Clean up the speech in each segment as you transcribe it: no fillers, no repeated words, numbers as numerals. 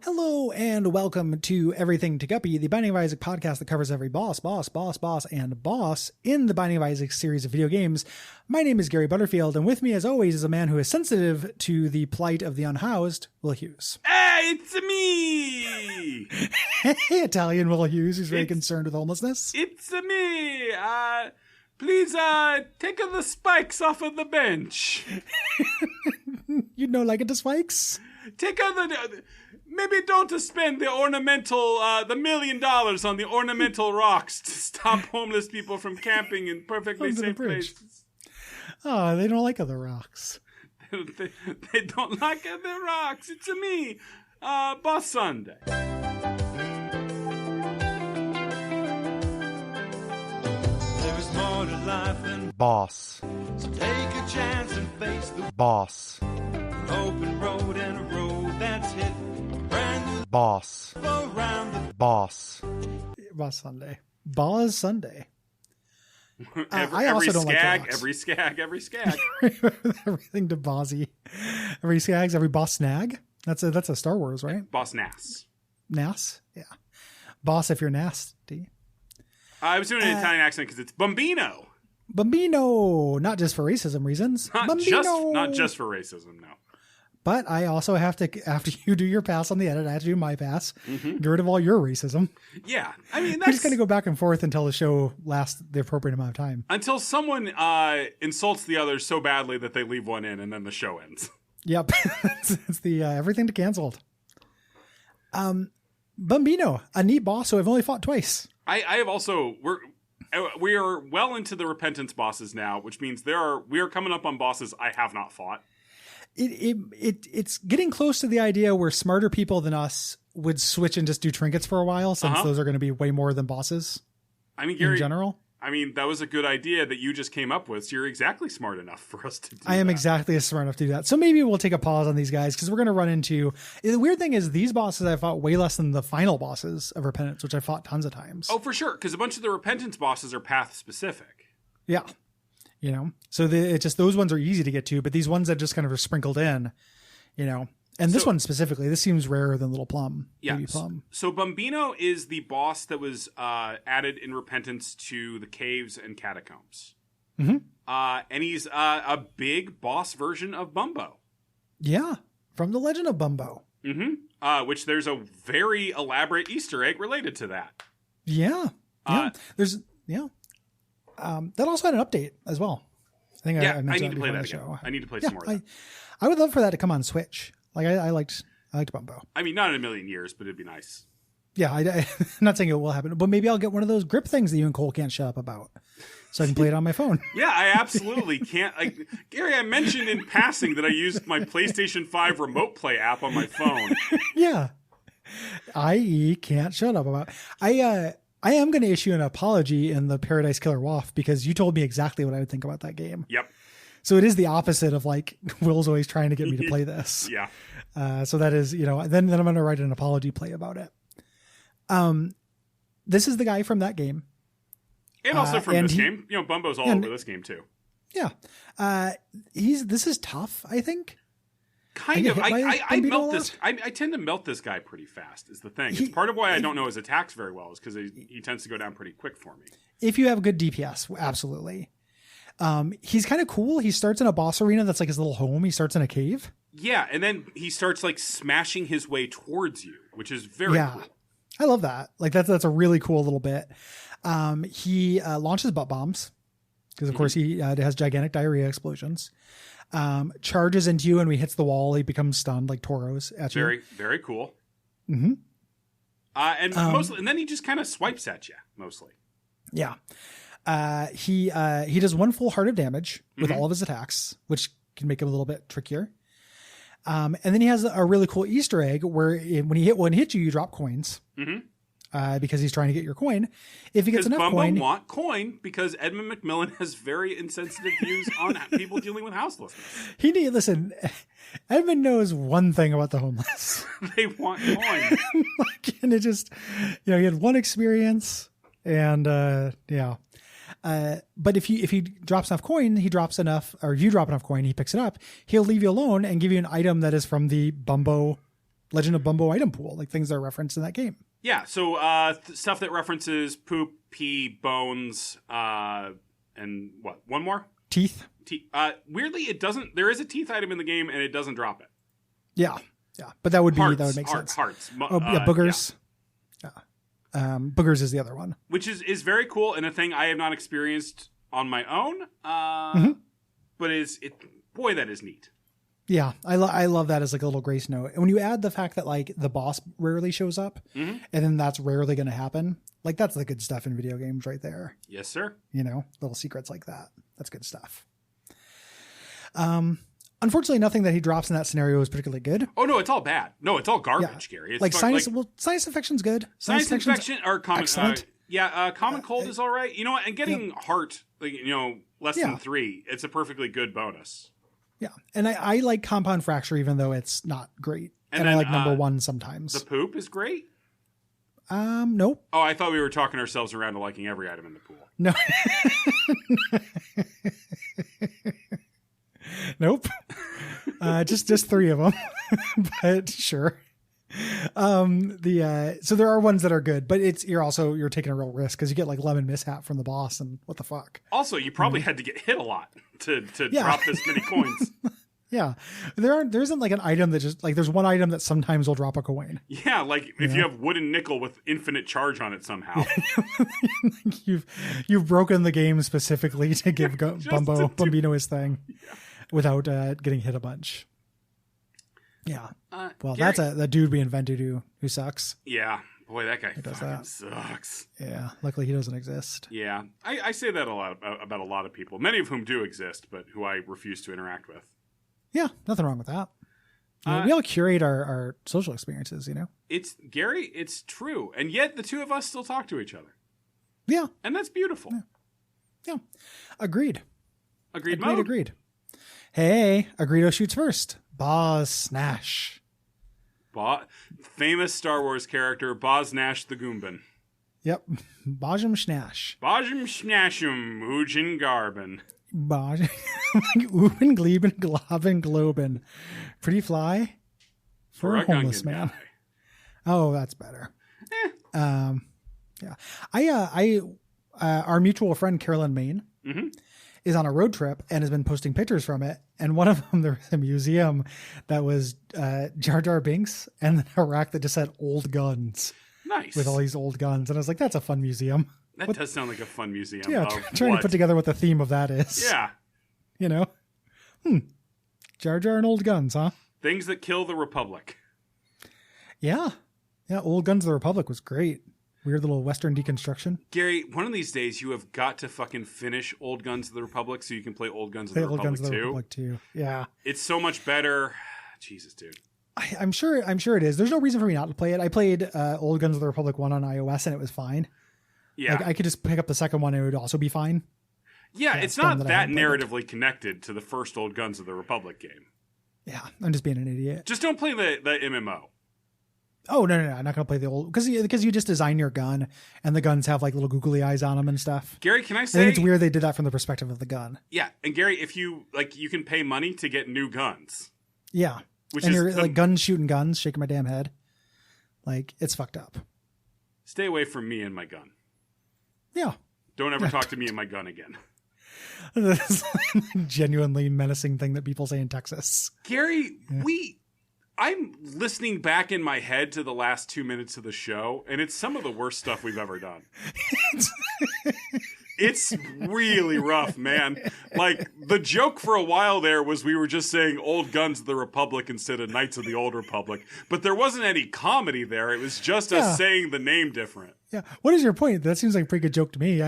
Hello and welcome to Everything To Guppy, the Binding of Isaac podcast that covers every boss, and boss in the Binding of Isaac series of video games. My name is Gary Butterfield, and with me as always is a man who is sensitive to the plight of the unhoused, Will Hughes. Hey, it's me! Hey, Italian Will Hughes, who's very concerned with homelessness. It's me! Please, take the spikes off of the bench. You know, like it to spikes? Take the... Maybe don't spend the ornamental, the $1 million on the ornamental rocks to stop homeless people from camping in perfectly safe places. Oh, they don't like other rocks. they don't like other rocks. It's me, Boss Sunday. There is more to life than boss. So take a chance and face the Boss. An open road and a road that's hit. Brand new Boss. around the Boss. Boss Sunday. Boss Sunday. Every also don't like skag, rocks. every skag, every skag. Everything to Bossy. Every skags, every boss snag. That's a Star Wars, right? Boss Nass. Nass? Yeah. Boss if you're nasty. I was doing an Italian accent because it's Bumbino. Bumbino! Not just for racism reasons. Not just for racism, no. But I also have to, after you do your pass on the edit, I have to do my pass. Get rid of all your racism. Yeah, I mean, We're just going to go back and forth until the show lasts the appropriate amount of time. Until someone insults the others so badly that they leave one in, and then the show ends. Yep. it's the everything to canceled. Bumbino, a neat boss who I've only fought twice. I have also, we are well into the repentance bosses now, which means we are coming up on bosses I have not fought. It's getting close to the idea where smarter people than us would switch and just do trinkets for a while, since those are going to be way more than bosses. I mean, Gary, in general. I mean, that was a good idea that you just came up with. So you're exactly smart enough for us to do I am exactly as smart enough to do that. So maybe we'll take a pause on these guys because we're going to run into... The weird thing is these bosses I fought way less than the final bosses of Repentance, which I fought tons of times. Oh, for sure. Because a bunch of the Repentance bosses are path specific. Yeah. You know, so it's just those ones are easy to get to, but these ones that just kind of are sprinkled in, you know, and this one specifically, this seems rarer than Little Plum. Yeah. Baby Plum. So Bumbino is the boss that was added in Repentance to the caves and catacombs. Mm-hmm. And he's a big boss version of Bumbo. Yeah. From The Legend of Bumbo. Mm-hmm. Which there's a very elaborate Easter egg related to that. Yeah. Yeah. That also had an update as well. I think I mentioned I need to play that again. again. I need to play some more of that. I would love for that to come on Switch. Like I liked Bumbo. I mean, not in a million years, but it'd be nice. Yeah, I'm not saying it will happen, but maybe I'll get one of those grip things that you and Cole can't shut up about, so I can play it on my phone. Yeah, I absolutely can't. Gary, I mentioned in passing that I used my PlayStation 5 Remote Play app on my phone. Yeah, i.e. can't shut up about. I am going to issue an apology in the Paradise Killer WAF because you told me exactly what I would think about that game. Yep. So it is the opposite of like Will's always trying to get me to play this. Yeah. So that is, you know, then I'm going to write an apology play about it. This is the guy from that game. And also from this game. You know, Bumbo's all over this game too. Yeah. This is tough, I think. Kind of. I melt this. I tend to melt this guy pretty fast is the thing. It's part of why I don't know his attacks very well is because he tends to go down pretty quick for me. If you have good DPS, absolutely. He's kind of cool. He starts in a boss arena that's like his little home. He starts in a cave. Yeah, and then he starts like smashing his way towards you, which is very cool. I love that. Like that's a really cool little bit. He launches butt bombs because of course he has gigantic diarrhea explosions. Charges into you, and when he hits the wall, he becomes stunned like Toros at you. Very, very cool. Mm-hmm. And then he just kind of swipes at you mostly. Yeah. He does one full heart of damage with all of his attacks, which can make him a little bit trickier. And then he has a really cool Easter egg where when he hits you, you drop coins. Because he's trying to get your coin. If he gets enough Bumbo coin, want coin because Edmund McMillan has very insensitive views on people dealing with houselessness. Listen, Edmund knows one thing about the homeless. They want coin. And it just, he had one experience and, but if he drops enough coin, you drop enough coin, he picks it up. He'll leave you alone and give you an item that is from the Bumbo Legend of Bumbo item pool, like things that are referenced in that game. Yeah, so stuff that references poop, pee, bones, and what? One more? Teeth. Weirdly, it doesn't. There is a teeth item in the game, and it doesn't drop it. Yeah, but that would Hearts, make sense. Hearts. Boogers. Yeah. Boogers is the other one, which is very cool and a thing I have not experienced on my own. But boy, that is neat. Yeah, I love that as like a little grace note. And when you add the fact that like the boss rarely shows up, and then that's rarely going to happen, like that's the good stuff in video games right there. Yes, sir. You know, little secrets like that. That's good stuff. Unfortunately, nothing that he drops in that scenario is particularly good. Oh no, it's all bad. No, it's all garbage, Gary. It's like science. Well, science infection's good. Science infection or common. Excellent. Common cold is all right. You know what? And getting heart, like, less than 3, it's a perfectly good bonus. Yeah, and I like compound fracture even though it's not great, and then, I like number 1 sometimes. The poop is great. Nope. Oh, I thought we were talking ourselves around to liking every item in the pool. No. Nope. Just 3 of them, but sure. So there are ones that are good, but you're taking a real risk because you get like lemon mishap from the boss, and what the fuck. Also, you probably had to get hit a lot to drop this many coins. Yeah, there isn't like an item that just like there's one item that sometimes will drop a coin. Yeah, like if you have wooden nickel with infinite charge on it somehow. you've broken the game specifically to give Bumbino his thing without getting hit a bunch. Yeah. Well, Gary, that's the dude we invented who sucks. Yeah. Boy, that guy fucking sucks. Yeah. Luckily he doesn't exist. Yeah. I say that a lot about a lot of people, many of whom do exist, but who I refuse to interact with. Yeah. Nothing wrong with that. We all curate our social experiences, It's Gary. It's true. And yet the two of us still talk to each other. Yeah. And that's beautiful. Yeah. Agreed. Agreed. Hey, Agreedo shoots first. Boz Snash. Famous Star Wars character, Boz Nash the Goombin. Yep. Bajum Snash. Bajum Snashum, Ujin Garben. Uben Gleben Globen Globen. Pretty fly for a homeless man. Guy. Oh, that's better. Yeah. Our mutual friend Carolyn Main is on a road trip and has been posting pictures from it. And one of them, there was a museum that was Jar Jar Binks and then a rack that just had old guns. Nice. With all these old guns. And I was like, that's a fun museum. That does sound like a fun museum. Yeah, trying to put together what the theme of that is. Yeah. Jar Jar and old guns, huh? Things that kill the Republic. Yeah. Yeah, Old Guns of the Republic was great. Weird little Western deconstruction. Gary, one of these days you have got to fucking finish Old Guns of the Republic so you can play Old Guns of the Republic too. Yeah. It's so much better. Jesus, dude. I'm sure it is. There's no reason for me not to play it. I played Old Guns of the Republic 1 on iOS and it was fine. Yeah. Like, I could just pick up the second one and it would also be fine. Yeah, it's not that narratively connected to the first Old Guns of the Republic game. Yeah, I'm just being an idiot. Just don't play the MMO. Oh, no. I'm not going to play the old... Because you just design your gun, and the guns have, like, little googly eyes on them and stuff. Gary, can I say... I think it's weird they did that from the perspective of the gun. Yeah, and Gary, if you... Like, you can pay money to get new guns. Yeah. Which and is you're, like, guns shooting guns, shaking my damn head. Like, it's fucked up. Stay away from me and my gun. Yeah. Don't ever talk to me and my gun again. This genuinely menacing thing that people say in Texas. Gary, I'm listening back in my head to the last 2 minutes of the show, and it's some of the worst stuff we've ever done. It's really rough, man. Like, the joke for a while there was we were just saying Old Guns of the Republic instead of Knights of the Old Republic. But there wasn't any comedy there. It was just us saying the name different. Yeah. What is your point? That seems like a pretty good joke to me.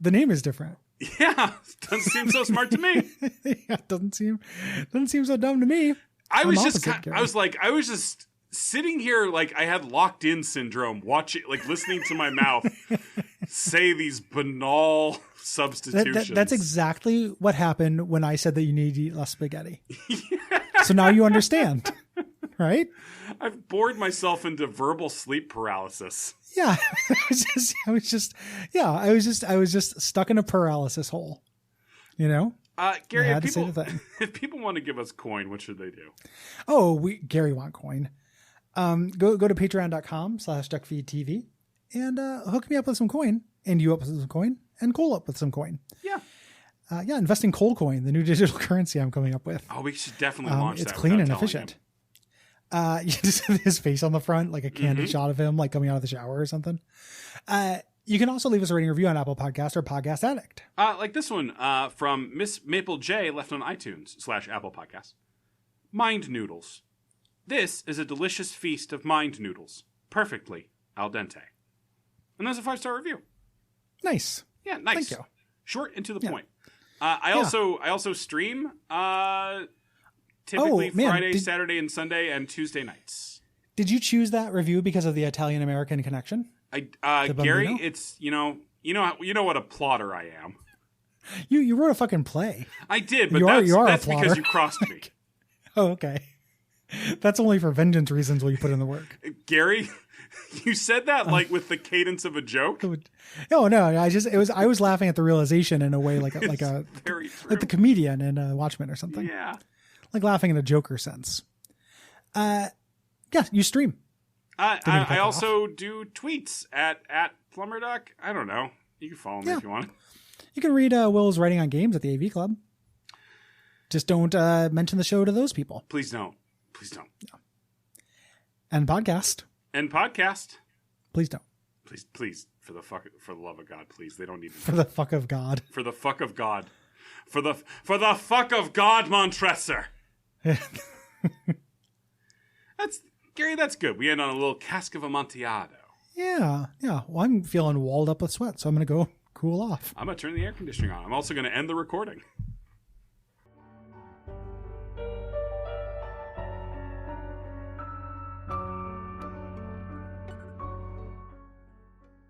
The name is different. Yeah. Doesn't seem so smart to me. Yeah, doesn't seem so dumb to me. I was just sitting here like I had locked in syndrome, watching, like listening to my mouth say these banal substitutions. That's exactly what happened when I said that you need to eat less spaghetti. So now you understand, right? I've bored myself into verbal sleep paralysis. Yeah, I was just stuck in a paralysis hole, Gary, if people if people want to give us coin, what should they do? Oh, Gary want coin. Go to patreon.com/Duckfeed.tv and hook me up with some coin, and you up with some coin, and Cole up with some coin. Yeah. Invest in Cold Coin, the new digital currency I'm coming up with. Oh, we should definitely launch that. It's clean and without telling efficient. You just have his face on the front, like a candid shot of him, like coming out of the shower or something. You can also leave us a rating review on Apple Podcast or Podcast Addict. Like this one from Miss Maple J, left on iTunes/Apple Podcasts. Mind noodles. This is a delicious feast of mind noodles. Perfectly al dente. And that's a 5-star review. Nice. Yeah, nice. Thank you. Short and to the point. I also stream typically Friday, Saturday, and Sunday, and Tuesday nights. Did you choose that review because of the Italian American connection? Gary, it's you know what a plotter I am. You wrote a fucking play. I did, but that's because you crossed me. Oh, okay. That's only for vengeance reasons will you put in the work. Gary, you said that like with the cadence of a joke. Oh no, I was laughing at the realization in a way like very like the comedian in Watchmen or something. Yeah. Like laughing in a Joker sense. You stream. I also do tweets at PlumberDuck. I don't know. You can follow me if you want. You can read Will's writing on games at the AV Club. Just don't mention the show to those people. Please don't. Please don't. No. And podcast. Please don't. Please, for the love of God, please. They don't need to. For the fuck of God. For the fuck of God. For the fuck of God, Montresor. Gary, that's good. We end on a little cask of Amontillado. Yeah. Well, I'm feeling walled up with sweat, so I'm going to go cool off. I'm going to turn the air conditioning on. I'm also going to end the recording.